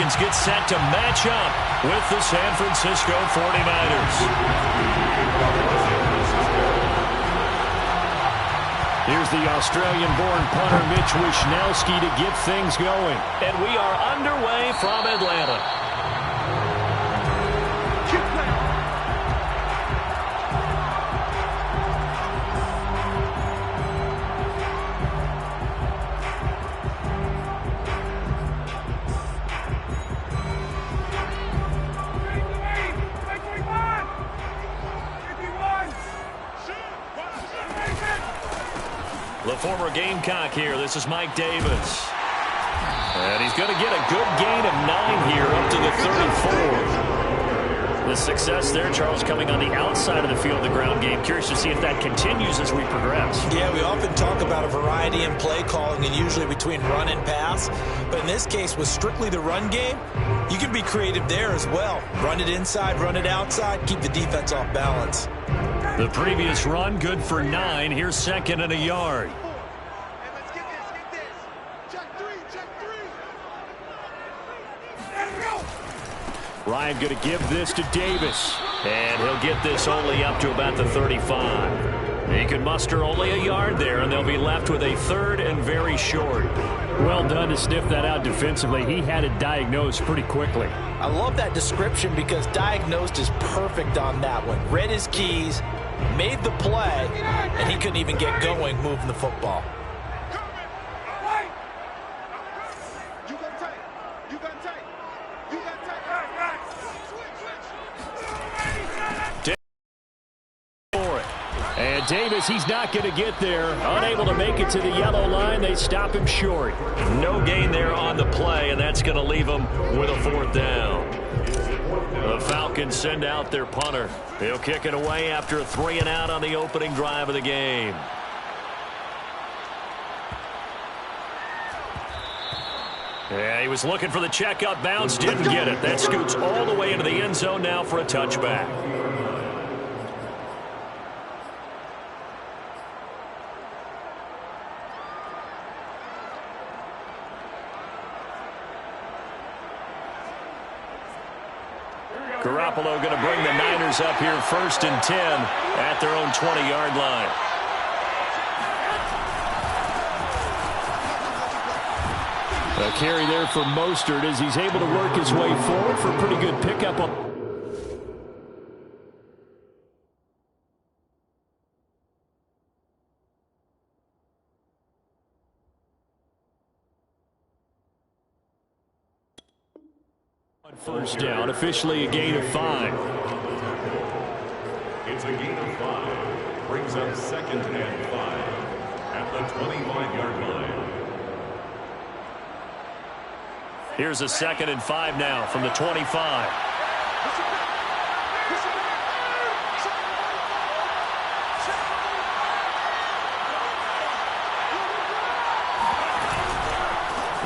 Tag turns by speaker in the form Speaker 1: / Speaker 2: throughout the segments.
Speaker 1: Falcons get set to match up with the San Francisco 49ers. Here's the Australian-born punter Mitch Wishnowsky to get things going. And we are underway from Atlanta. The former Gamecock here. This is Mike Davis. And he's going to get a good gain of 9 here up to the 34. The success there, Charles, coming on the outside of the field, the ground game. Curious to see if that continues as we progress.
Speaker 2: Yeah, we often talk about a variety in play calling and usually between run and pass. But in this case, with strictly the run game, you can be creative there as well. Run it inside, run it outside, keep the defense off balance.
Speaker 1: The previous run, good for 9. Here's 2nd and a yard. Ryan going to give this to Davis. And he'll get this only up to about the 35. He can muster only a yard there, and they'll be left with a 3rd and very short.
Speaker 3: Well done to sniff that out defensively. He had it diagnosed pretty quickly.
Speaker 2: I love that description because diagnosed is perfect on that one. Read his keys, made the play, and he couldn't even get going moving the football.
Speaker 3: And Davis, he's not going to get there. Unable to make it to the yellow line. They stop him short.
Speaker 1: No gain there on the play, and that's going to leave him with a 4th down. The Falcons send out their punter. He'll kick it away after a 3-and-out on the opening drive of the game. Yeah, he was looking for the checkup bounce, didn't get it. That scoots all the way into the end zone now for a touchback. Garoppolo going to bring the Niners up here 1st and 10 at their own 20-yard line.
Speaker 3: A carry there for Mostert as he's able to work his way forward for a pretty good pickup on. First down, officially a gain of 5.
Speaker 4: It's a gain of 5. Brings up 2nd and 5 at the 25-yard line.
Speaker 1: Here's a 2nd and 5 now from the 25.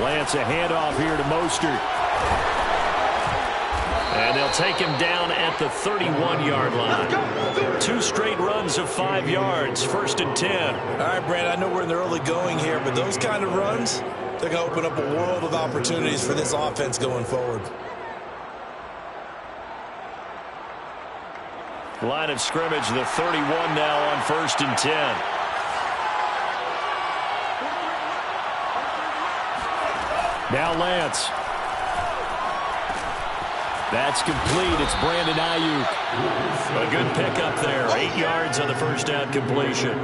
Speaker 3: Lance, a handoff here to Mostert.
Speaker 1: And they'll take him down at the 31-yard line. 2 straight runs of 5 yards, 1st and 10.
Speaker 2: All right, Brad, I know we're in the early going here, but those kind of runs, they're going to open up a world of opportunities for this offense going forward.
Speaker 1: Line of scrimmage, the 31 now on 1st and 10.
Speaker 3: Now Lance. That's complete. It's Brandon Ayuk.
Speaker 1: A good pickup there. 8 yards on the first down completion.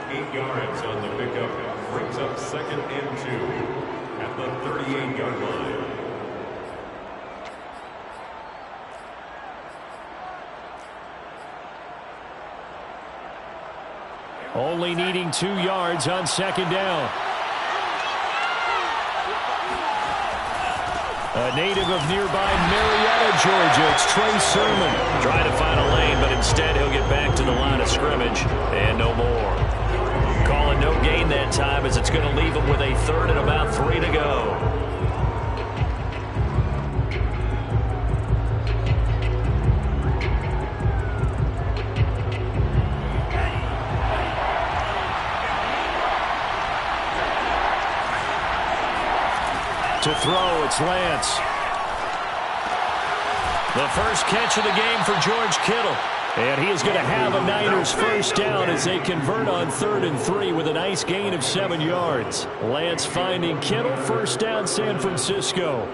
Speaker 4: 8 yards on the pickup. Brings up 2nd and 2 at the 38-yard line.
Speaker 3: Only needing 2 yards on 2nd down. A native of nearby Marietta, Georgia. It's Trey Sermon.
Speaker 1: Trying to find a lane, but instead he'll get back to the line of scrimmage and no more. Calling no gain that time as it's going to leave him with a 3rd and about 3 to go.
Speaker 3: To throw, it's Lance.
Speaker 1: The first catch of the game for George Kittle.
Speaker 3: And he is going to have a Niners first down as they convert on 3rd and 3 with a nice gain of 7 yards. Lance finding Kittle, first down San Francisco.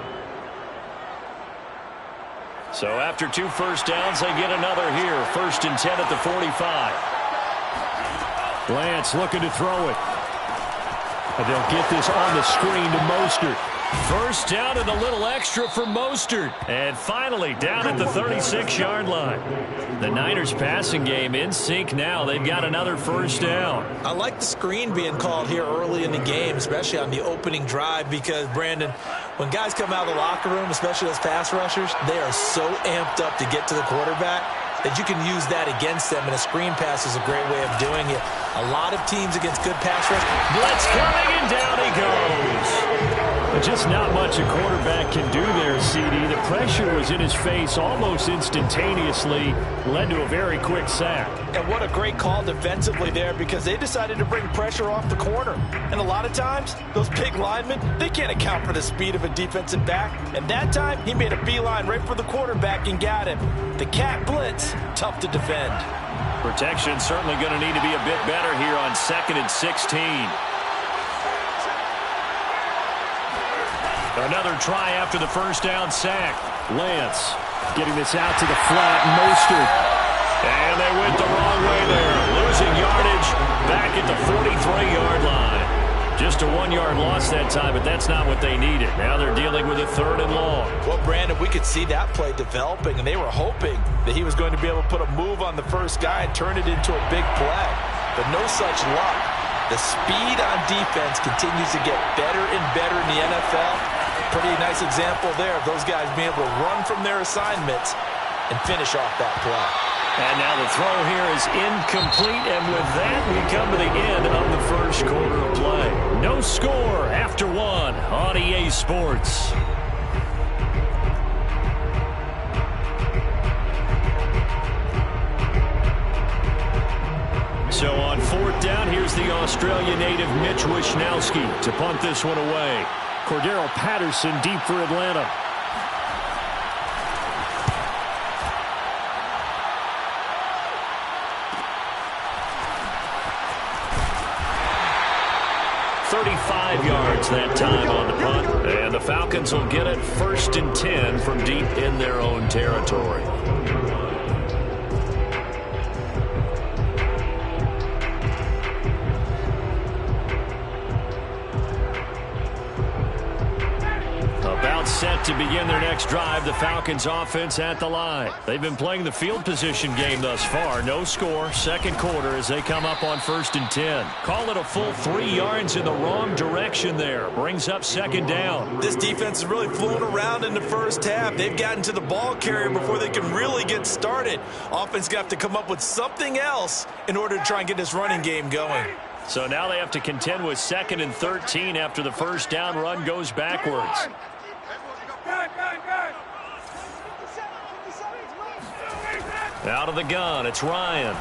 Speaker 1: So after 2 first downs, they get another here. 1st and 10 at the 45.
Speaker 3: Lance looking to throw it. And they'll get this on the screen to Mostert.
Speaker 1: First down and a little extra for Mostert. And finally down at the 36-yard line. The Niners passing game in sync now. They've got another first down.
Speaker 2: I like the screen being called here early in the game, especially on the opening drive, because, Brandon, when guys come out of the locker room, especially those pass rushers, they are so amped up to get to the quarterback that you can use that against them, and a screen pass is a great way of doing it. A lot of teams against good pass rush.
Speaker 1: Blitz coming, and down he goes.
Speaker 3: But just not much a quarterback can do there, CD. The pressure was in his face almost instantaneously, led to a very quick sack.
Speaker 2: And what a great call defensively there, because they decided to bring pressure off the corner. And a lot of times, those big linemen, they can't account for the speed of a defensive back. And that time, he made a beeline right for the quarterback and got him. The cat blitz, tough to defend.
Speaker 1: Protection certainly going to need to be a bit better here on 2nd and 16. Another try after the first down sack.
Speaker 3: Lance getting this out to the flat. Mostert.
Speaker 1: And they went the wrong way there. Losing yardage back at the 43-yard line. Just a 1-yard loss that time, but that's not what they needed. Now they're dealing with a 3rd and long.
Speaker 2: Well, Brandon, we could see that play developing, and they were hoping that he was going to be able to put a move on the first guy and turn it into a big play. But no such luck. The speed on defense continues to get better and better in the NFL. Pretty nice example there of those guys being able to run from their assignments and finish off that play.
Speaker 1: And now the throw here is incomplete, and with that we come to the end of the first quarter of play. No score after 1 on EA Sports. So on 4th down, here's the Australia native Mitch Wishnowsky to punt this one away.
Speaker 3: Cordero Patterson deep for Atlanta.
Speaker 1: Yards that time on the punt, and the Falcons will get it 1st and 10 from deep in their own territory. About set to begin their next drive, the Falcons offense at the line. They've been playing the field position game thus far. No score, 2nd quarter as they come up on 1st and 10. Call it a full 3 yards in the wrong direction there. Brings up 2nd down.
Speaker 2: This defense is really fooling around in the first half. They've gotten to the ball carrier before they can really get started. Offense got to have to come up with something else in order to try and get this running game going.
Speaker 1: So now they have to contend with 2nd and 13 after the first down run goes backwards. Out of the gun, it's Ryan.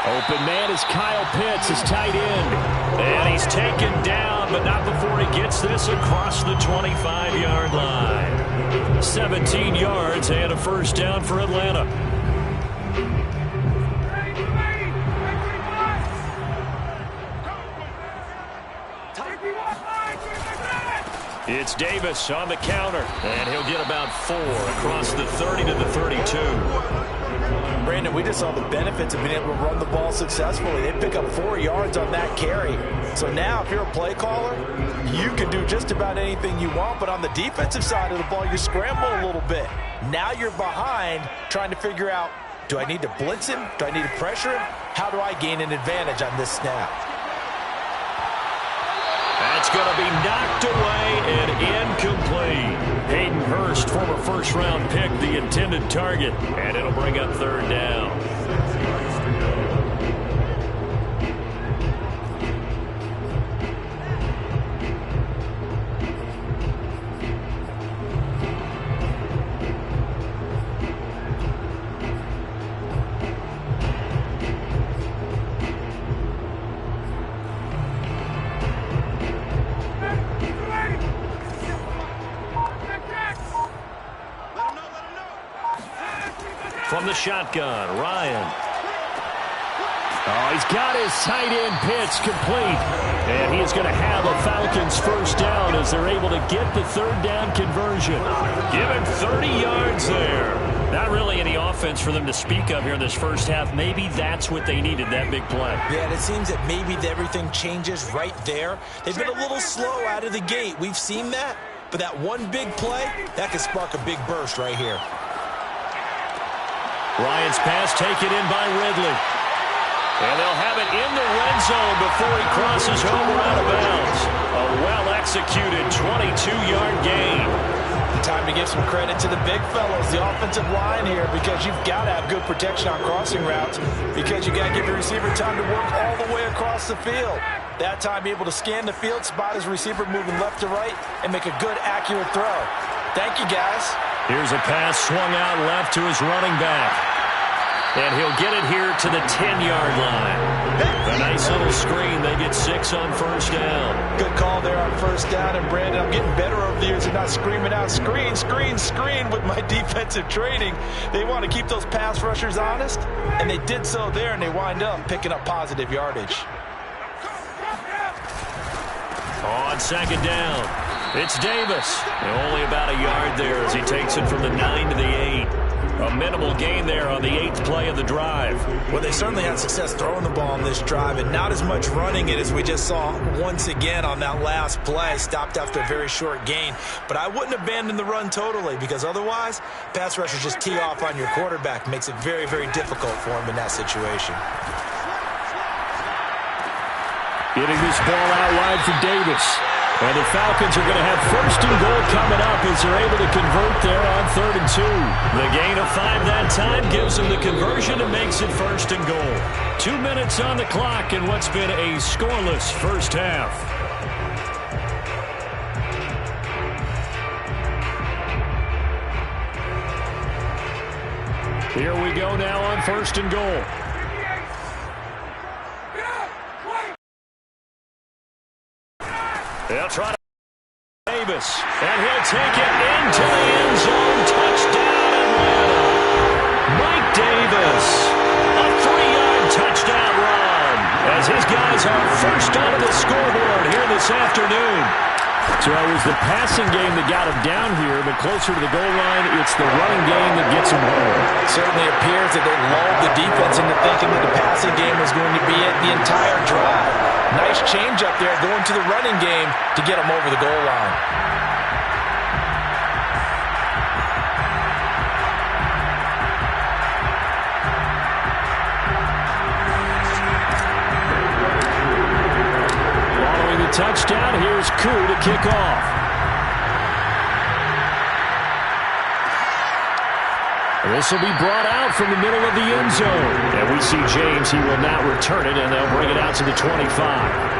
Speaker 3: Open man is Kyle Pitts, his tight end.
Speaker 1: And he's taken down, but not before he gets this across the 25-yard line. 17 yards and a first down for Atlanta. It's Davis on the counter, and he'll get about 4 across the 30 to the 32.
Speaker 2: Brandon, we just saw the benefits of being able to run the ball successfully. They pick up 4 yards on that carry. So now, if you're a play caller, you can do just about anything you want, but on the defensive side of the ball, you scramble a little bit. Now you're behind trying to figure out, do I need to blitz him? Do I need to pressure him? How do I gain an advantage on this snap?
Speaker 1: That's going to be knocked away and incomplete. Hayden Hurst, former first-round pick, the intended target, and it'll bring up 3rd down. From the shotgun, Ryan.
Speaker 3: Oh, he's got his tight end pitch complete. And he is going to have a Falcons first down as they're able to get the third down conversion.
Speaker 1: Give him 30 yards there. Not really any offense for them to speak of here in this first half. Maybe that's what they needed, that big play.
Speaker 2: Yeah, and it seems that maybe everything changes right there. They've been a little slow out of the gate. We've seen that. But that one big play, that could spark a big burst right here.
Speaker 1: Ryan's pass taken in by Ridley. And they'll have it in the red zone before he crosses over out of bounds. A well-executed 22-yard gain.
Speaker 2: Time to give some credit to the big fellows, the offensive line here, because you've got to have good protection on crossing routes because you got to give the receiver time to work all the way across the field. That time, be able to scan the field, spot his receiver moving left to right, and make a good, accurate throw. Thank you, guys.
Speaker 1: Here's a pass swung out left to his running back. And he'll get it here to the 10-yard line. A nice little screen. They get 6 on first down.
Speaker 2: Good call there on first down. And, Brandon, I'm getting better over the years and not screaming out, screen, screen, screen with my defensive training. They want to keep those pass rushers honest, and they did so there, and they wind up picking up positive yardage.
Speaker 1: On second down, it's Davis. Only about a yard there as he takes it from the 9 to the 8. A minimal gain there on the 8th play of the drive.
Speaker 2: Well, they certainly had success throwing the ball on this drive and not as much running it as we just saw once again on that last play. Stopped after a very short gain. But I wouldn't abandon the run totally because otherwise, pass rushers just tee off on your quarterback. Makes it very, very difficult for him in that situation.
Speaker 3: Getting this ball out wide for Davis. And the Falcons are going to have first and goal coming up as they're able to convert there on 3rd and 2.
Speaker 1: The gain of 5 that time gives them the conversion and makes it first and goal. 2 minutes on the clock in what's been a scoreless first half. Here we go now on 1st and goal. They'll try to Davis, and he'll take it into the end zone. Touchdown, Atlanta. Mike Davis, a 3-yard touchdown run as his guys are first onto the scoreboard here this afternoon.
Speaker 3: So it was the passing game that got him down here, but closer to the goal line, it's the running game that gets him home.
Speaker 2: Certainly appears that they lulled the defense into thinking that the passing game was going to be it the entire drive. Nice change up there going to the running game to get them over the goal line.
Speaker 3: Following the touchdown, here's Koo to kick off. This will be brought out from the middle of the end zone. And we see James, he will not return it, and they'll bring it out to the 25.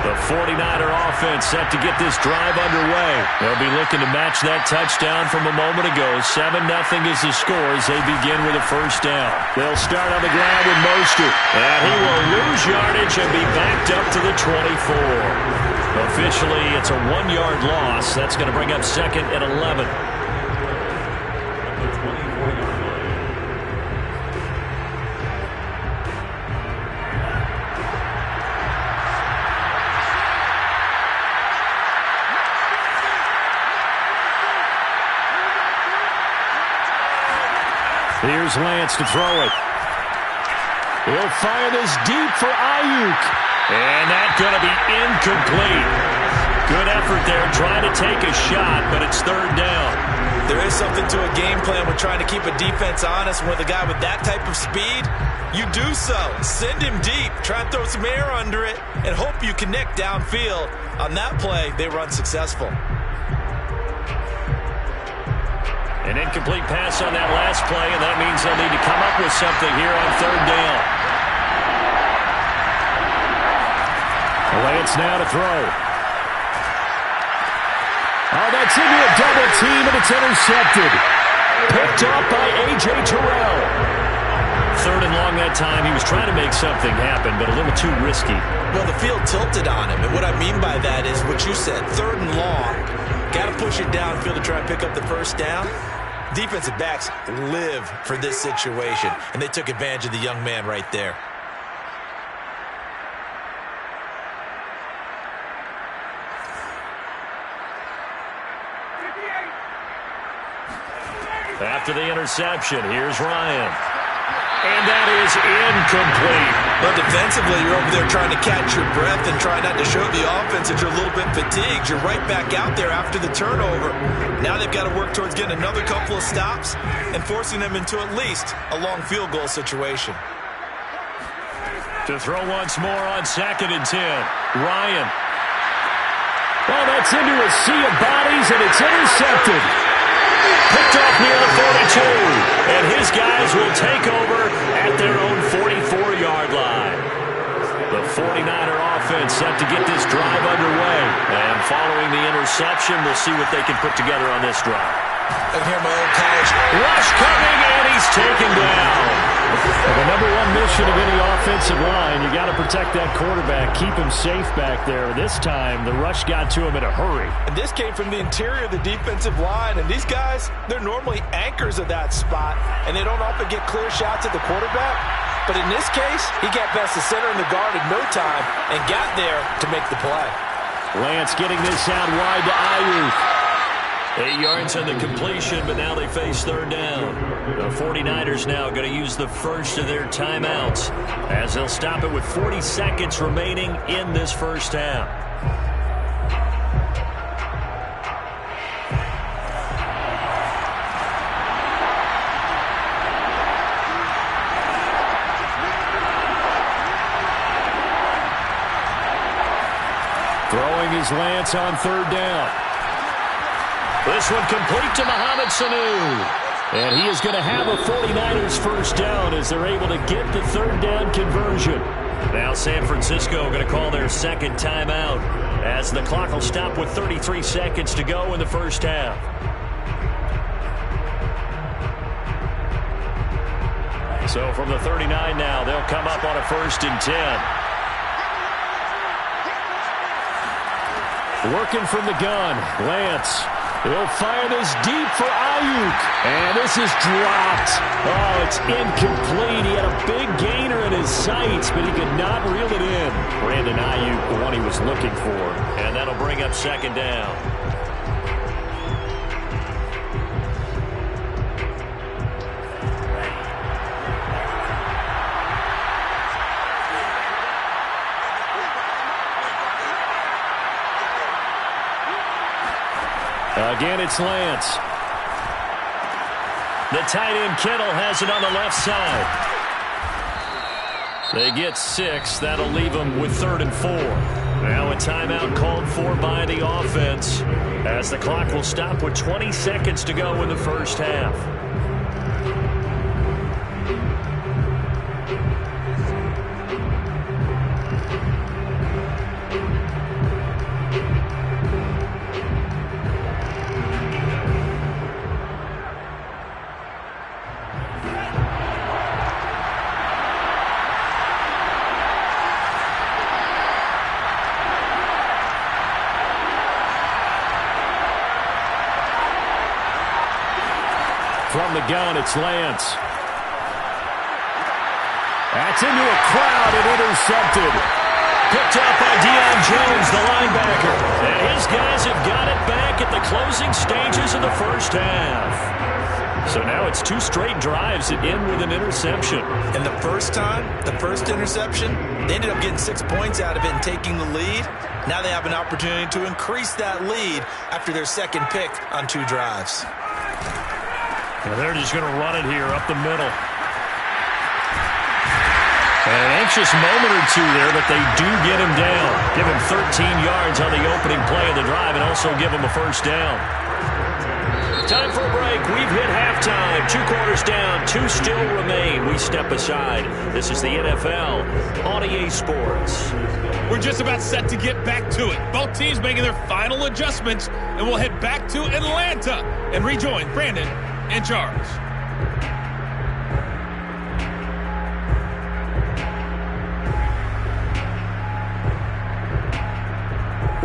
Speaker 1: The 49er offense set to get this drive underway. They'll be looking to match that touchdown from a moment ago. 7-0 is the score as they begin with a first down. They'll start on the ground with Mostert. And he will lose yardage and be backed up to the 24. Officially, it's a 1-yard loss. That's going to bring up 2nd and 11.
Speaker 3: Here's Lance to throw it. He'll fire this deep for Ayuk.
Speaker 1: And that's going to be incomplete. Good effort there trying to take a shot, but it's 3rd down.
Speaker 2: There is something to a game plan with trying to keep a defense honest. With a guy with that type of speed, you do so. Send him deep. Try and throw some air under it and hope you connect downfield. On that play, they run successful.
Speaker 1: An incomplete pass on that last play, and that means they'll need to come up with something here on 3rd down.
Speaker 3: Lance now to throw. Oh, that's into a double team, and it's intercepted. Picked up by A.J. Terrell. third and long that time. He was trying to make something happen, but a little too risky.
Speaker 2: Well, the field tilted on him, and what I mean by that is what you said, third and long. Got to push it downfield to try and pick up the first down. Defensive backs live for this situation, and they took advantage of the young man right there.
Speaker 1: After the interception, here's Ryan. And that is incomplete.
Speaker 2: But defensively, you're over there trying to catch your breath and try not to show the offense that you're a little bit fatigued. You're right back out there after the turnover. Now they've got to work towards getting another couple of stops and forcing them into at least a long field goal situation.
Speaker 3: To throw once more on 2nd and 10. Ryan. Well, that's into a sea of bodies, and it's intercepted. Picked off near the 42, and his guys will take over at their own 44-yard line. The 49er offense set to get this drive underway. And following the interception, we'll see what they can put together on this drive.
Speaker 2: I can hear my old college
Speaker 3: rush coming, and he's taken down. Well, the number one mission of any offensive line, you got to protect that quarterback, keep him safe back there. This time, the rush got to him in a hurry.
Speaker 2: And this came from the interior of the defensive line, and these guys, they're normally anchors of that spot, and they don't often get clear shots at the quarterback. But in this case, he got past the center and the guard in no time and got there to make the play.
Speaker 3: Lance getting this out wide to Ayuk.
Speaker 1: 8 yards on the completion, but now they face third down. The 49ers now going to use the first of their timeouts as they'll stop it with 40 seconds remaining in this first half.
Speaker 3: Throwing his Lance on third down.
Speaker 1: This one complete to Mohamed Sanu.
Speaker 3: And he is going to have a 49ers first down as they're able to get the third down conversion.
Speaker 1: Now San Francisco going to call their second timeout as the clock will stop with 33 seconds to go in the first half. So from the 39 now, they'll come up on a 1st and 10.
Speaker 3: Working from the gun, Lance. He'll fire this deep for Ayuk. And this is dropped. Oh, it's incomplete. He had a big gainer in his sights, but he could not reel it in. Brandon Ayuk, the one he was looking for.
Speaker 1: And that'll bring up 2nd down.
Speaker 3: Again, it's Lance.
Speaker 1: The tight end Kittle has it on the left side. They get 6. That'll leave them with 3rd and 4. Now a timeout called for by the offense as the clock will stop with 20 seconds to go in the first half.
Speaker 3: From the gun, it's Lance. That's into a crowd and intercepted.
Speaker 1: Picked up by Deion Jones, the linebacker. And his guys have got it back at the closing stages of the first half. So now it's 2 straight drives that end with an interception.
Speaker 2: And the first time, the first interception, they ended up getting 6 points out of it and taking the lead. Now they have an opportunity to increase that lead after their second pick on 2 drives.
Speaker 3: And they're just going to run it here up the middle.
Speaker 1: And an anxious moment or two there, but they do get him down. Give him 13 yards on the opening play of the drive and also give him a first down. Time for a break. We've hit halftime. 2 quarters down. 2 still remain. We step aside. This is the NFL on EA Sports.
Speaker 5: We're just about set to get back to it. Both teams making their final adjustments, and we'll head back to Atlanta and rejoin Brandon and Charles.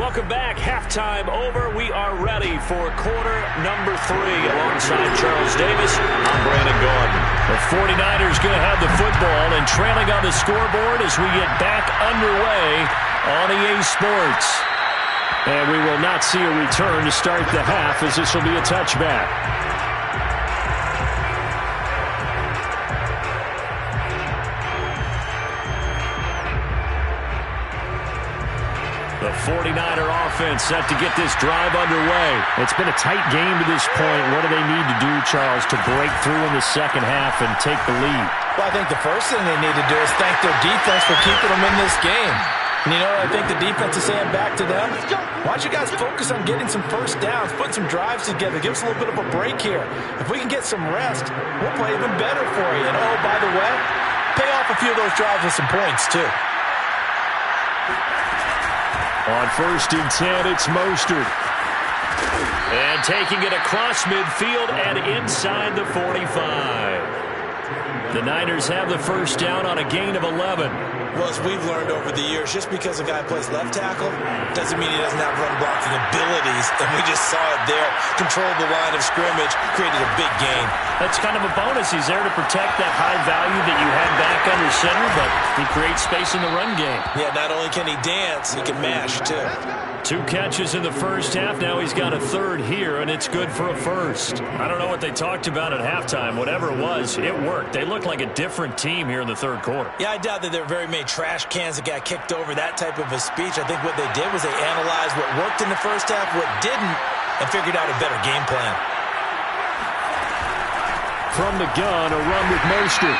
Speaker 1: Welcome back. Halftime over. We are ready for quarter number 3. Alongside Charles Davis, I'm Brandon Gordon. The 49ers going to have the football and trailing on the scoreboard as we get back underway on EA Sports. And we will not see a return to start the half, as this will be a touchback. The 49er offense set to get this drive underway. It's been a tight game to this point. What do they need to do, Charles, to break through in the second half and take the lead?
Speaker 2: Well, I think the first thing they need to do is thank their defense for keeping them in this game. And you know what I think the defense is saying back to them? Why don't you guys focus on getting some first downs, putting some drives together, give us a little bit of a break here. If we can get some rest, we'll play even better for you. And oh, by the way, pay off a few of those drives with some points, too.
Speaker 1: On 1st and 10, it's Mostert. And taking it across midfield and inside the 45. The Niners have the first down on a gain of 11.
Speaker 2: Well, as we've learned over the years, just because a guy plays left tackle doesn't mean he doesn't have run-blocking abilities. And we just saw it there. Controlled the line of scrimmage, created a big gain.
Speaker 1: That's kind of a bonus. He's there to protect that high value that you had back under center, but he creates space in the run game.
Speaker 2: Yeah, not only can he dance, he can mash, too.
Speaker 1: 2 catches in the first half. Now he's got a third here, and it's good for a first. I don't know what they talked about at halftime. Whatever it was, it worked. They look like a different team here in the third quarter.
Speaker 2: Yeah, I doubt that there are very many trash cans that got kicked over, that type of a speech. I think what they did was they analyzed what worked in the first half, what didn't, and figured out a better game plan.
Speaker 1: From the gun, a run with Mostert.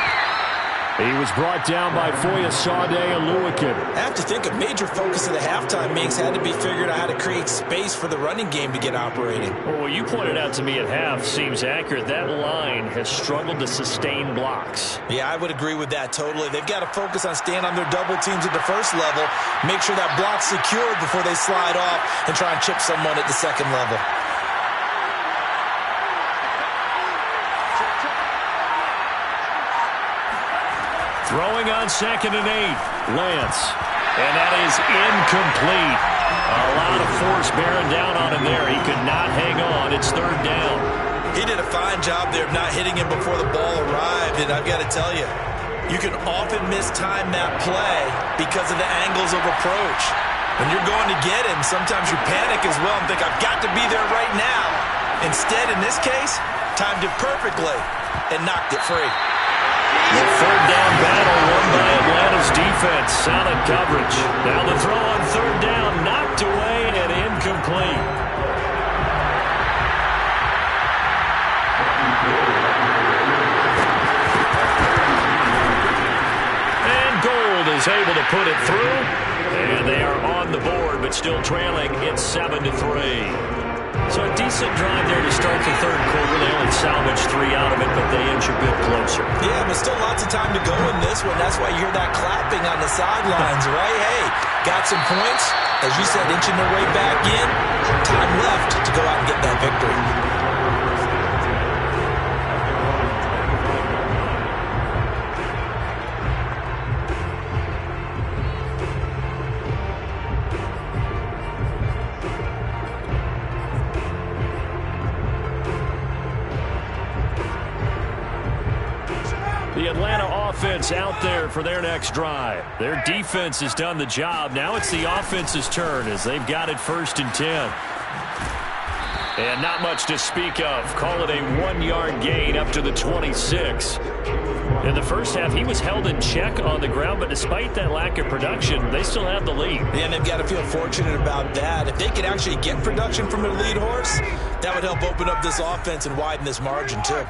Speaker 1: He was brought down by Foya Sade and Lewican.
Speaker 2: I have to think a major focus of the halftime meetings had to be figuring out how to create space for the running game to get operating.
Speaker 1: Well, what you pointed out to me at half seems accurate. That line has struggled to sustain blocks.
Speaker 2: Yeah, I would agree with that totally. They've got to focus on staying on their double teams at the first level, make sure that block's secured before they slide off and try and chip someone at the second level.
Speaker 1: Throwing on 2nd and 8. Lance. And that is incomplete. A lot of force bearing down on him there. He could not hang on. It's 3rd down.
Speaker 2: He did a fine job there of not hitting him before the ball arrived. And I've got to tell you, you can often mistime that play because of the angles of approach. When you're going to get him, sometimes you panic as well and think, I've got to be there right now. Instead, in this case, timed it perfectly and knocked it free.
Speaker 1: The 3rd down battle won by Atlanta's defense. Solid coverage. Now the throw on 3rd down, knocked away and incomplete. And Gold is able to put it through. And they are on the board, but still trailing. It's 7-3. So a decent drive there to start the third quarter. They only salvaged 3 out of it, but they inch a bit closer.
Speaker 2: Yeah, but still lots of time to go in this one. That's why you hear that clapping on the sidelines, right? Hey, got some points. As you said, inching their way back in. Time left to go out and get that victory.
Speaker 1: The Atlanta offense out there for their next drive. Their defense has done the job. Now it's the offense's turn as they've got it 1st and 10. And not much to speak of. Call it a 1-yard gain up to the 26. In the first half, he was held in check on the ground, but despite that lack of production, they still have the lead.
Speaker 2: Yeah, and they've got to feel fortunate about that. If they could actually get production from their lead horse, that would help open up this offense and widen this margin, too.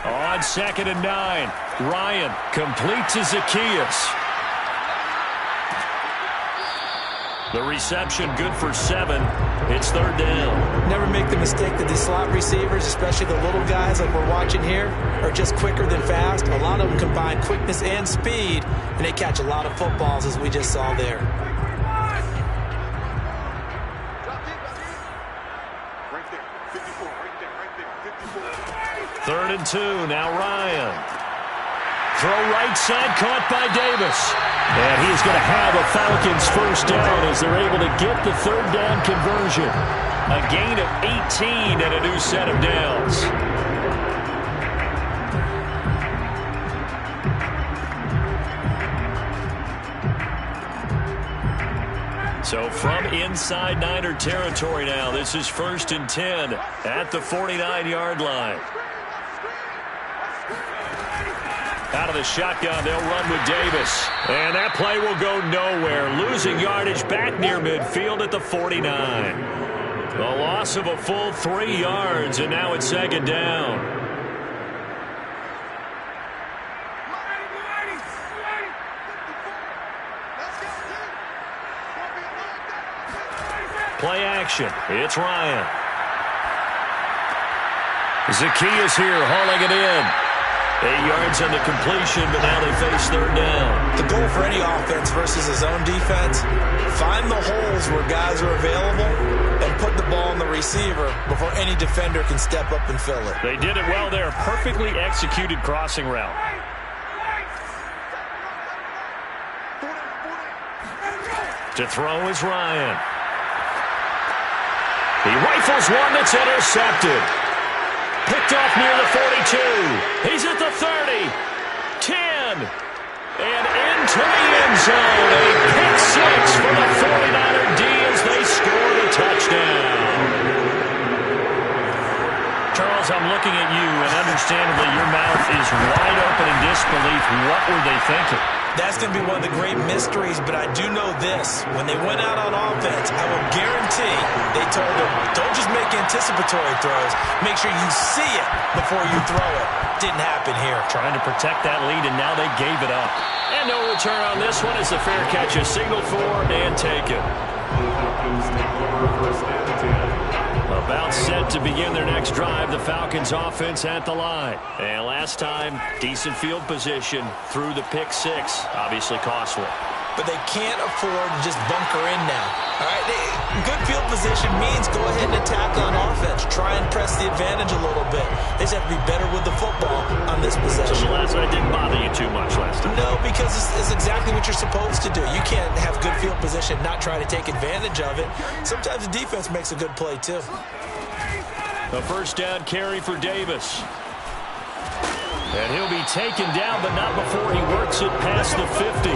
Speaker 1: On 2nd and 9, Ryan completes to Zacchaeus. The reception good for 7. It's 3rd down.
Speaker 2: Never make the mistake that these slot receivers, especially the little guys like we're watching here, are just quicker than fast. A lot of them combine quickness and speed, and they catch a lot of footballs, as we just saw there. Right there, 54.
Speaker 1: 3rd and 2, now Ryan.
Speaker 3: Throw right side, caught by Davis. And he's going to have a Falcons first down as they're able to get the third down conversion. A gain of 18 and a new set of downs. So from inside Niner territory now, this is 1st and 10 at the 49-yard line. Out of the shotgun, they'll run with Davis. And that play will go nowhere. Losing yardage back near midfield at the 49. A loss of a full 3 yards, and now it's 2nd down. Play action. It's Ryan. Zacchaeus here hauling it in. 8 yards on the completion, but now they face 3rd down.
Speaker 2: The goal for any offense versus his own defense, find the holes where guys are available and put the ball on the receiver before any defender can step up and fill it.
Speaker 3: They did it well there. Perfectly executed crossing route. To throw is Ryan. He rifles one that's intercepted. Picked off near the 42. He's at the 30. 10. And into the end zone. A pick six for the 49er D as they score the touchdown. Charles, I'm looking at you, and understandably your mouth is wide open in disbelief. What were they thinking?
Speaker 2: That's going to be one of the great mysteries, but I do know this. When they went out on offense, I will guarantee they told them, don't just make anticipatory throws. Make sure you see it before you throw it. Didn't happen here.
Speaker 3: Trying to protect that lead, and now they gave it up. And no return on this one as the fair catch is signaled for and taken. About set to begin their next drive, the Falcons offense at the line. And last time, decent field position through the pick six. Obviously costly.
Speaker 2: But they can't afford to just bunker in now. All right, good field position means go ahead and attack on offense. Try and press the advantage a little bit. They just have to be better with the football on this possession.
Speaker 3: So the last one didn't bother you too much last time.
Speaker 2: No, because it's exactly what you're supposed to do. You can't have good field position, not try to take advantage of it. Sometimes the defense makes a good play too.
Speaker 3: A first down carry for Davis. And he'll be taken down, but not before he works it past the 50.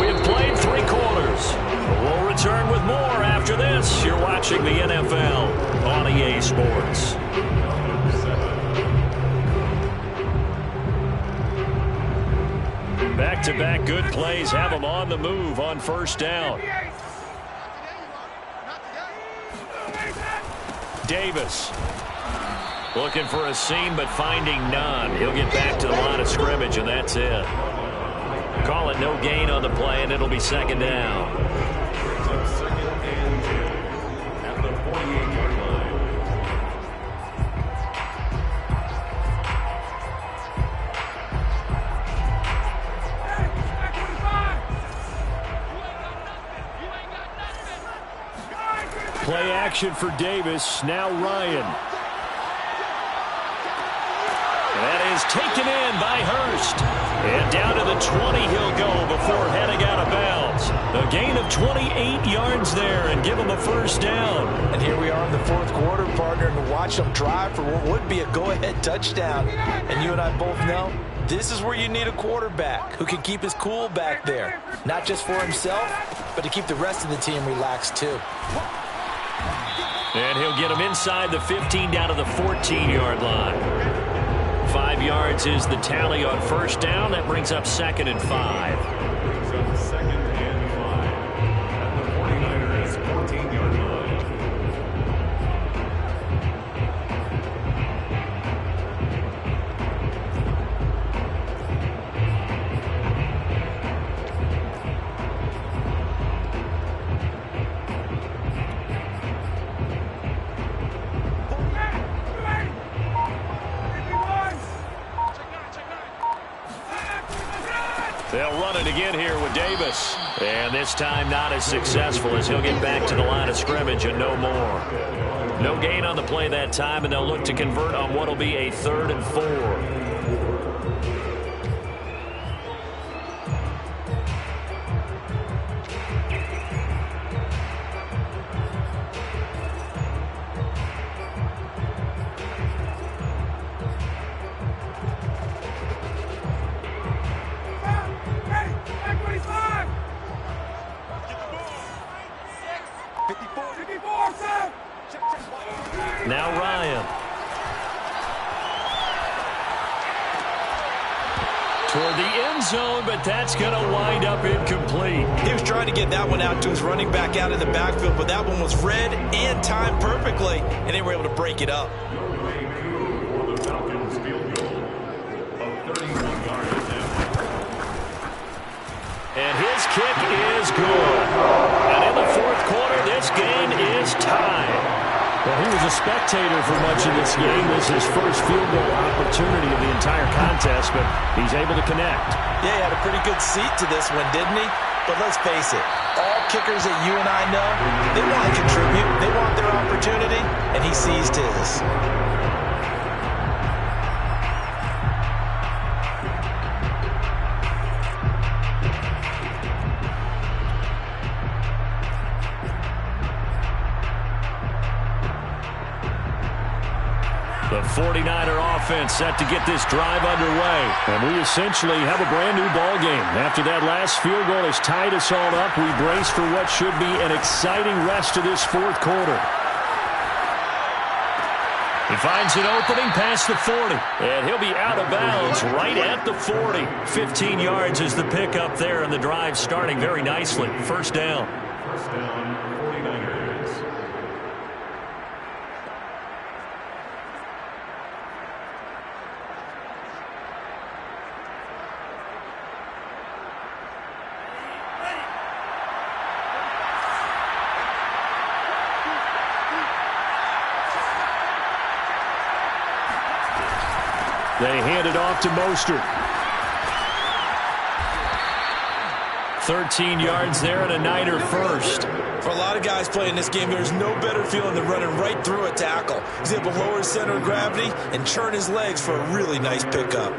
Speaker 3: We have played 3 quarters. We'll return with more after this. You're watching the NFL on EA Sports. Back-to-back good plays have them on the move on first down. Davis looking for a seam but finding none. He'll get back to the line of scrimmage, and that's it. Call it no gain on the play, and it'll be 2nd down.
Speaker 4: Second and 10 at the 48-yard line.
Speaker 3: Play action for Davis. Now Ryan. That is taken in by Hurst. And down to the 20 he'll go before heading out of bounds. A gain of 28 yards there and give him a first down.
Speaker 2: And here we are in the 4th quarter, partner, and watch them drive for what would be a go-ahead touchdown. And you and I both know this is where you need a quarterback who can keep his cool back there. Not just for himself, but to keep the rest of the team relaxed too.
Speaker 3: And he'll get him inside the 15 down to the 14-yard line. 5 yards is the tally on first down. That brings up 2nd and 5.
Speaker 4: Brings up 2nd and 5 at the 49ers 14-yard line.
Speaker 3: They'll run it again here with Davis.
Speaker 1: And this time not as successful as he'll get back to the line of scrimmage and no more. No gain on the play that time, and they'll look to convert on what will be a 3rd and 4. Now Ryan. Toward the end zone, but that's going to wind up incomplete.
Speaker 2: He was trying to get that one out to his running back out in the backfield, but that one was read and timed perfectly, and they were able to break it up.
Speaker 4: For the Falcons field goal of 31 yards.
Speaker 1: And his kick is good. And in the 4th quarter, this game is tied.
Speaker 3: Well, he was a spectator for much of this game. This is his first field goal opportunity of the entire contest, but he's able to connect.
Speaker 2: Yeah, he had a pretty good seat to this one, didn't he? But let's face it, all kickers that you and I know, they want to contribute. They want their opportunity, and he seized his.
Speaker 1: The 49er offense set to get this drive underway.
Speaker 3: And we essentially have a brand new ball game. After that last field goal has tied us all up, we brace for what should be an exciting rest of this 4th quarter.
Speaker 1: He finds an opening past the 40. And he'll be out of bounds right at the 40. 15 yards is the pickup there, and the drive starting very nicely. First down.
Speaker 4: First down, 49ers.
Speaker 3: They hand it off to Mostert.
Speaker 1: 13 yards there and a Niner first.
Speaker 2: For a lot of guys playing this game, there's no better feeling than running right through a tackle. He's able to lower his center of gravity and churn his legs for a really nice pickup.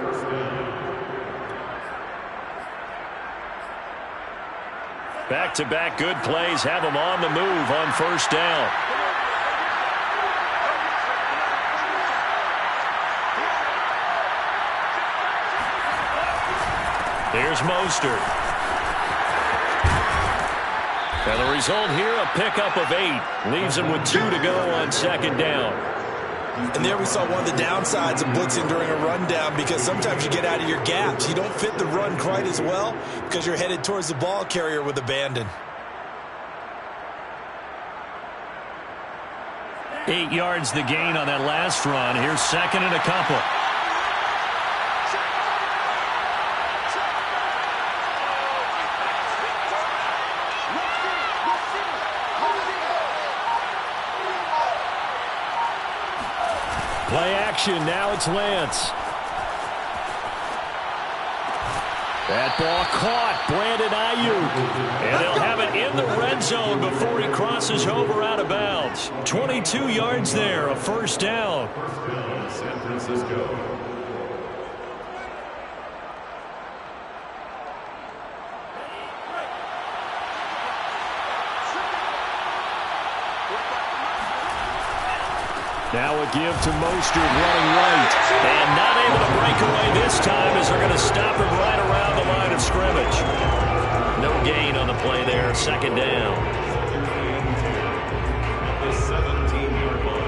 Speaker 1: Back-to-back good plays have him on the move on first down. Here's Mostert. And the result here, a pickup of 8. Leaves him with 2 to go on second down.
Speaker 2: And there we saw one of the downsides of blitzing during a rundown, because sometimes you get out of your gaps. You don't fit the run quite as well because you're headed towards the ball carrier with abandon.
Speaker 1: 8 yards the gain on that last run. Here's second and a couple.
Speaker 3: Play action. Now it's Lance. That ball caught. Brandon Ayuk.
Speaker 1: And they'll have it in the red zone before he crosses over out of bounds. 22 yards there, a first down.
Speaker 4: First down, San Francisco.
Speaker 1: Now a give to Mostert running right. And not able to break away this time as they're going to stop him right around the line of scrimmage. No gain on the play there. Second down.
Speaker 4: At the 17-yard line.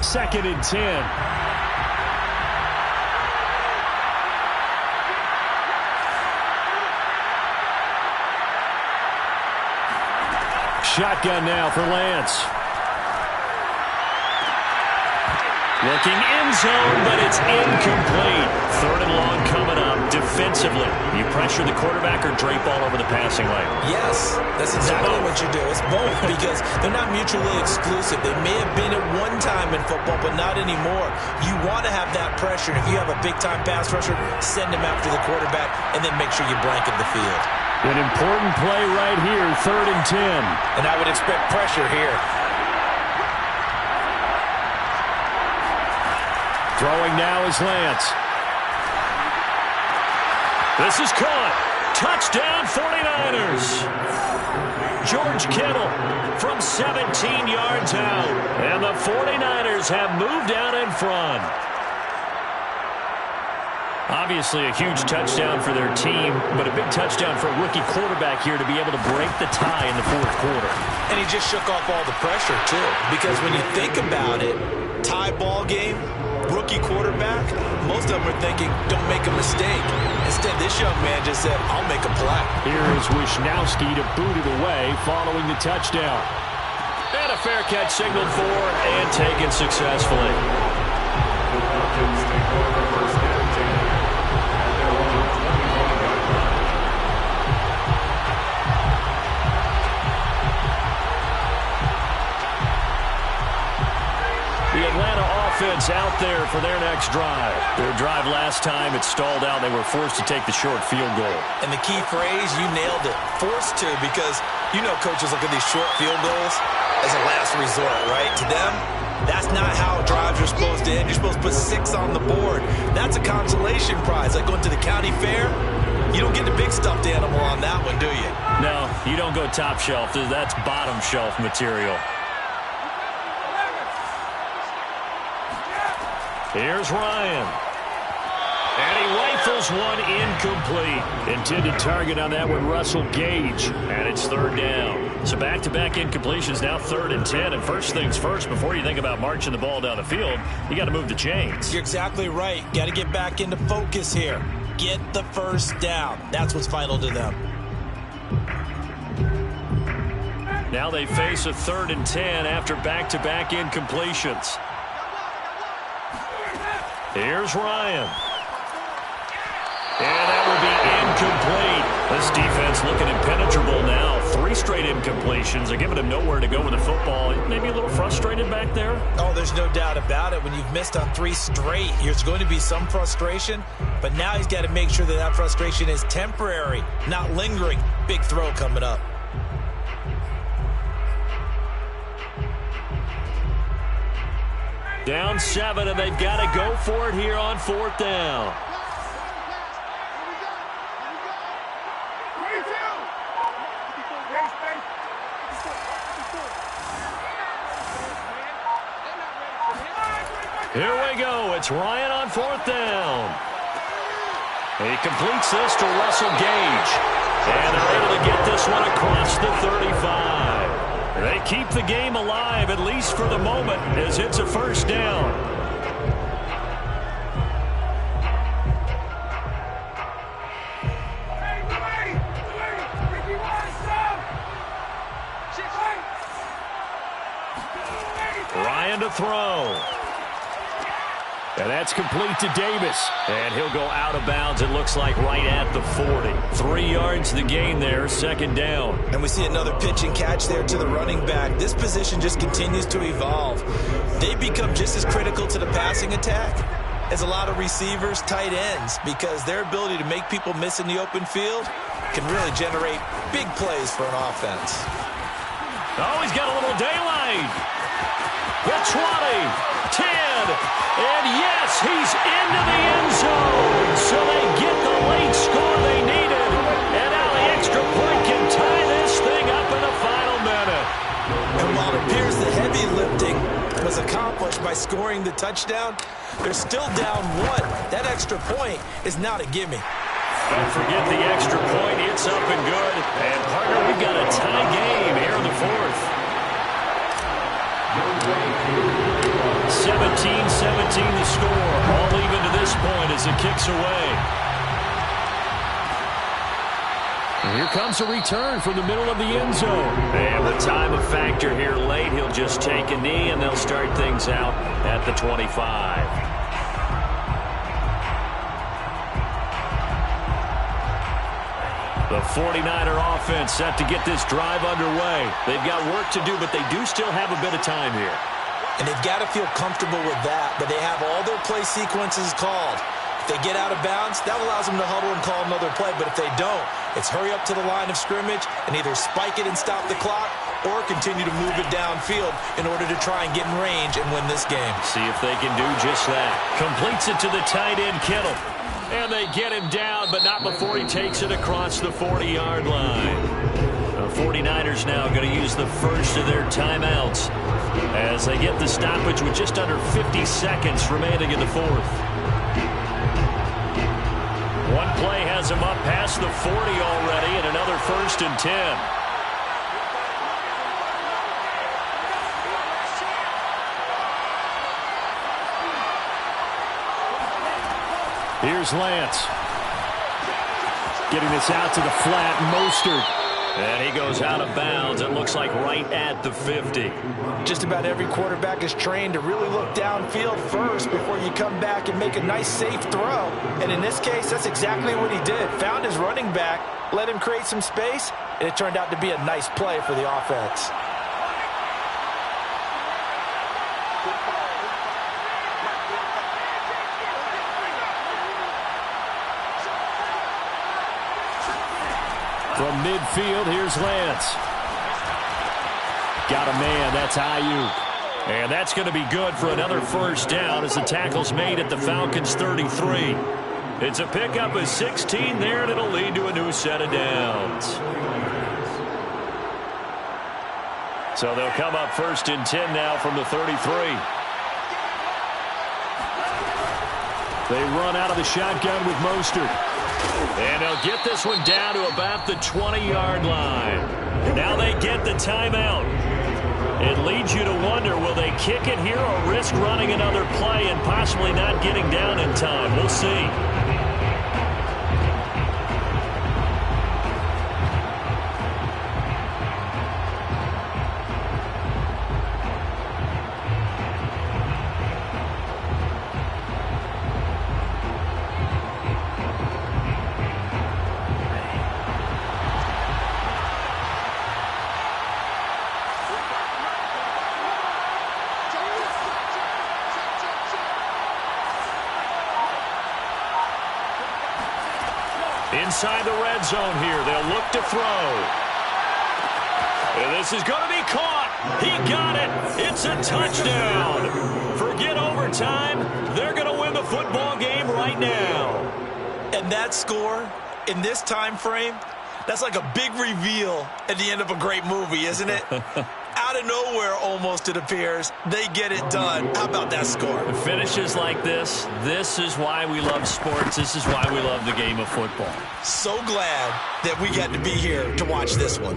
Speaker 3: Second and 10. shotgun now for Lance. Looking end zone, but it's incomplete. 3rd and long coming up. Defensively, you pressure the quarterback or drape all over the passing lane?
Speaker 2: Yes, that's exactly what you do. It's both because they're not mutually exclusive. They may have been at one time in football, but not anymore. You want to have that pressure. If you have a big-time pass rusher, send him after the quarterback, and then make sure you blanket the field.
Speaker 3: An important play right here, 3rd and 10.
Speaker 2: And I would expect pressure here.
Speaker 3: Throwing now is Lance. This is caught. Touchdown 49ers. George Kittle from 17 yards out. And the 49ers have moved out in front. Obviously a huge touchdown for their team, but a big touchdown for a rookie quarterback here to be able to break the tie in the 4th quarter.
Speaker 2: And he just shook off all the pressure, too. Because when you think about it, tie ball game, rookie quarterback, most of them are thinking, don't make a mistake. Instead, this young man just said, I'll make a play.
Speaker 3: Here is Wisnowski to boot it away following the touchdown. And a fair catch signaled for and taken successfully. Offense out there for their next drive. Their drive last time, it stalled out. They were forced to take the short field goal.
Speaker 2: And the key phrase, you nailed it. Forced to, because you know coaches look at these short field goals as a last resort, right? To them, that's not how drives are supposed to end. You're supposed to put 6 on the board. That's a consolation prize. Like going to the county fair, you don't get the big stuffed animal on that one, do you?
Speaker 3: No, you don't go top shelf. That's bottom shelf material. Here's Ryan. And he rifles one incomplete. Intended target on that one, Russell Gage. And it's 3rd down. So back-to-back incompletions, now 3rd and 10. And first things first, before you think about marching the ball down the field, you got to move the chains.
Speaker 2: You're exactly right. Got to get back into focus here. Get the first down. That's what's vital to them.
Speaker 3: Now they face a 3rd and 10 after back-to-back incompletions. Here's Ryan. And that will be incomplete. This defense looking impenetrable now. 3 straight incompletions. They're giving him nowhere to go with the football. Maybe a little frustrated back there?
Speaker 2: Oh, there's no doubt about it. When you've missed on 3 straight, there's going to be some frustration. But now he's got to make sure that that frustration is temporary, not lingering. Big throw coming up.
Speaker 3: Down 7, and they've got to go for it here on 4th down. Here we go. It's Ryan on 4th down. He completes this to Russell Gage. And they're able to get this one across the 35. They keep the game alive, at least for the moment, as it's a 1st down. Ryan to throw. And that's complete to Davis. And he'll go out of bounds, it looks like, right at the 40. 3 yards to the gain there, 2nd down.
Speaker 2: And we see another pitch and catch there to the running back. This position just continues to evolve. They become just as critical to the passing attack as a lot of receivers, tight ends, because their ability to make people miss in the open field can really generate big plays for an offense.
Speaker 3: Oh, he's got a little daylight. The 20, 10, and yes, he's into the end zone. So they get the late score they needed. And now the extra point can tie this thing up in the final minute.
Speaker 2: And while it appears the heavy lifting was accomplished by scoring the touchdown, they're still down 1. That extra point is not a gimme.
Speaker 3: Don't forget the extra point. It's up and good. And, partner, we've got a tie game here in the 4th. 17-17 the score. All even to this point as it kicks away. And here comes a return from the middle of the end zone.
Speaker 1: And with time a factor here late, he'll just take a knee, and they'll start things out at the 25. The 49er offense set to get this drive underway. They've got work to do, but they do still have a bit of time here.
Speaker 2: And they've got to feel comfortable with that, but they have all their play sequences called. If they get out of bounds, that allows them to huddle and call another play, but if they don't, it's hurry up to the line of scrimmage and either spike it and stop the clock or continue to move it downfield in order to try and get in range and win this game.
Speaker 1: See if they can do just that. Completes it to the tight end, Kittle. And they get him down, but not before he takes it across the 40-yard line. The 49ers now going to use the first of their timeouts as they get the stoppage with just under 50 seconds remaining in the fourth. One play has him up past the 40 already, and another 1st and 10.
Speaker 3: Here's Lance. Getting this out to the flat, Mostert.
Speaker 1: And he goes out of bounds. It looks like right at the 50.
Speaker 2: Just about every quarterback is trained to really look downfield first before you come back and make a nice, safe throw. And in this case, that's exactly what he did. Found his running back, let him create some space, and it turned out to be a nice play for the offense.
Speaker 3: From midfield, here's Lance. Got a man, that's Ayuk.
Speaker 1: And that's going to be good for another 1st down as the tackle's made at the Falcons' 33. It's a pickup of 16 there, and it'll lead to a new set of downs. So they'll come up 1st and 10 now from the 33.
Speaker 3: They run out of the shotgun with Mostert.
Speaker 1: And they'll get this one down to about the 20-yard line. Now they get the timeout. It leads you to wonder, will they kick it here or risk running another play and possibly not getting down in time? We'll see. Inside the red zone here, they'll look to throw. And this is going to be caught. He got it. It's a touchdown. Forget overtime. They're going to win the football game right now.
Speaker 2: And that score in this time frame, that's like a big reveal at the end of a great movie, isn't it? Out of nowhere, almost, it appears, they get it done. How about that score?
Speaker 1: Finishes like this is why we love sports. This is why we love the game of football.
Speaker 2: So glad that we got to be here to watch this one.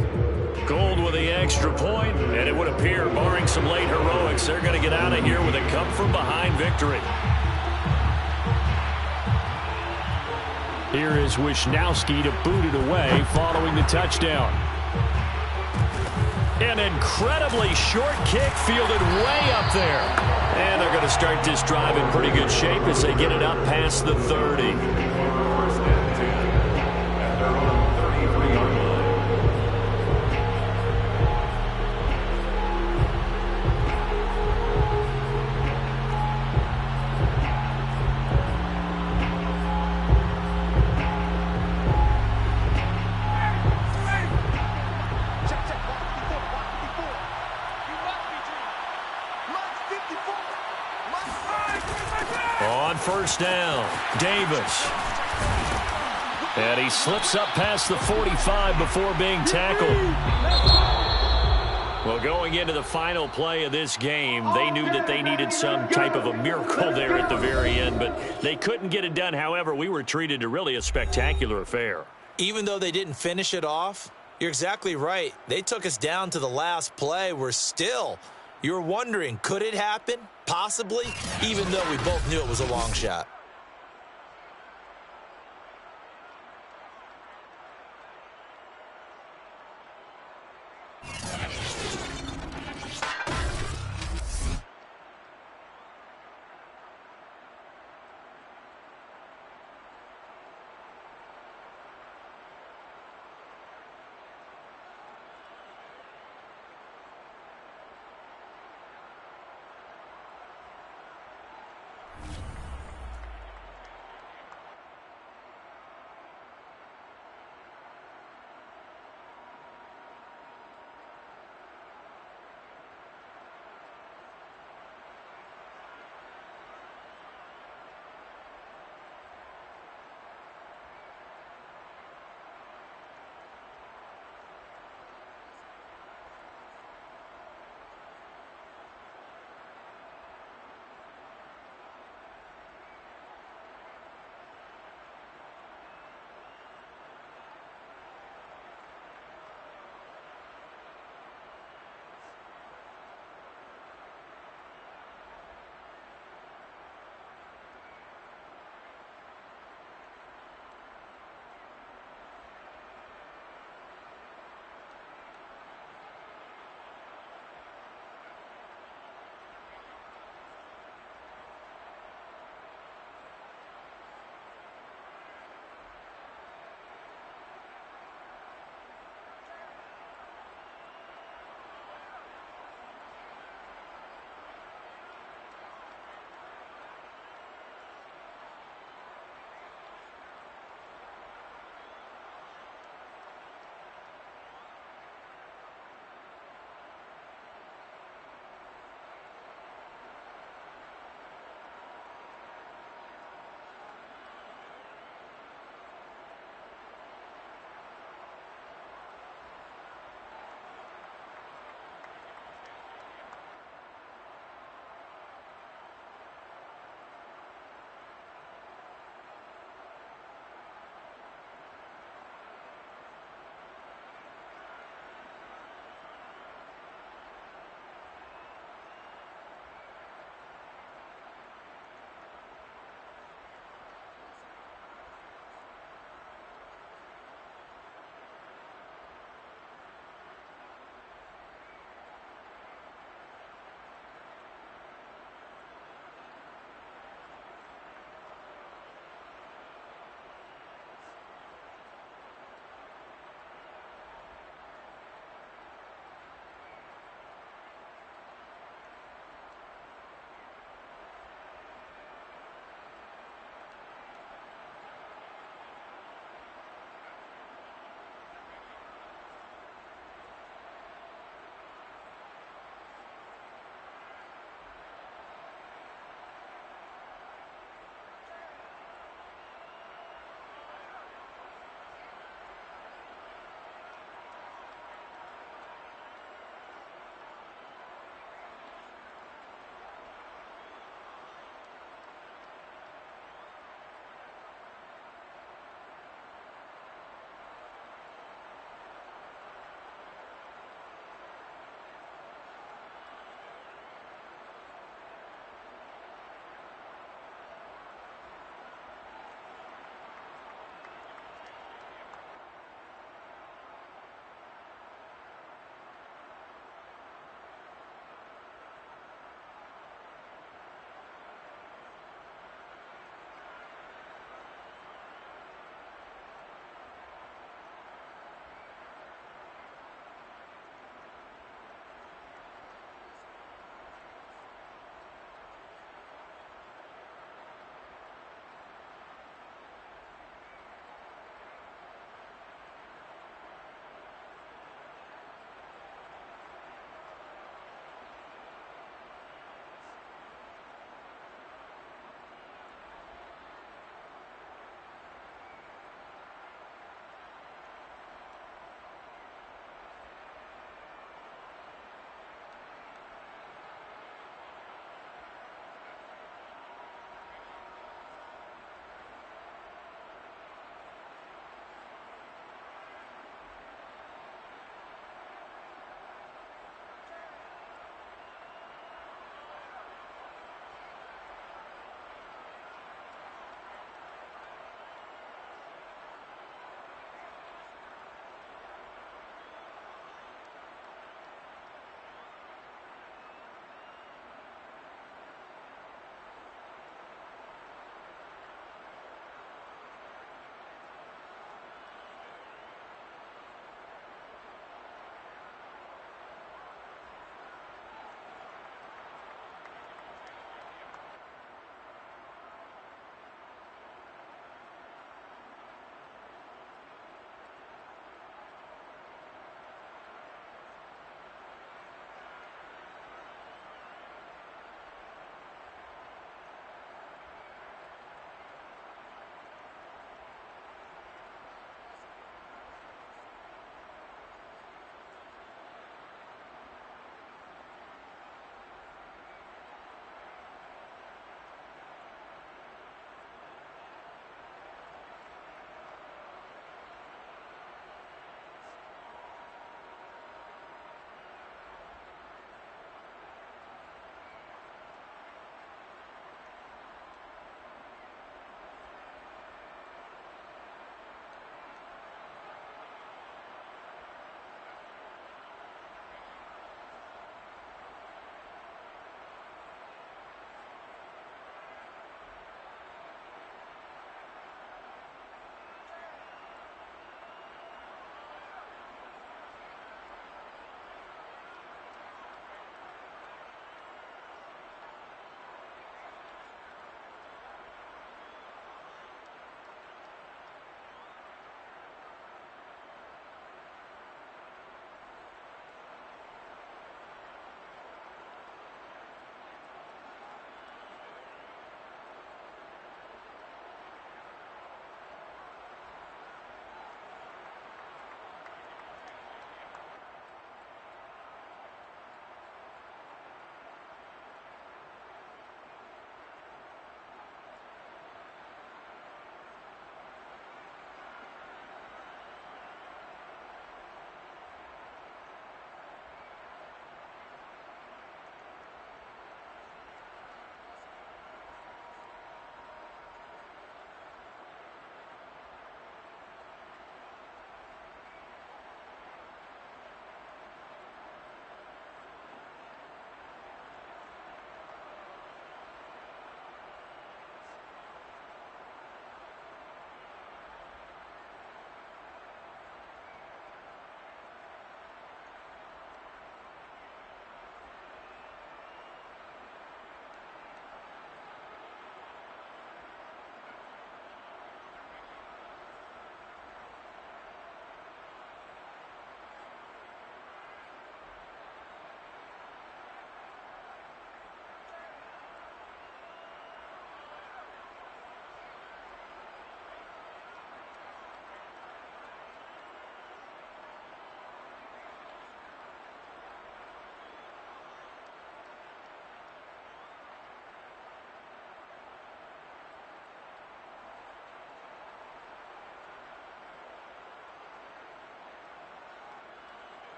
Speaker 1: Gold with the extra point, and it would appear, barring some late heroics, they're going to get out of here with a come-from-behind victory.
Speaker 3: Here is Wisnowski to boot it away following the touchdown.
Speaker 1: An incredibly short kick fielded way up there. And they're going to start this drive in pretty good shape as they get it up past the 30.
Speaker 4: 1st and 10 at their own 33-yard line.
Speaker 1: On 1st down, Davis. And he slips up past the 45 before being tackled. Well, going into the final play of this game, they knew that they needed some type of a miracle there at the very end, but they couldn't get it done. However, we were treated to really a spectacular affair.
Speaker 2: Even though they didn't finish it off, you're exactly right. They took us down to the last play. You're wondering, could it happen? Possibly, even though we both knew it was a long shot.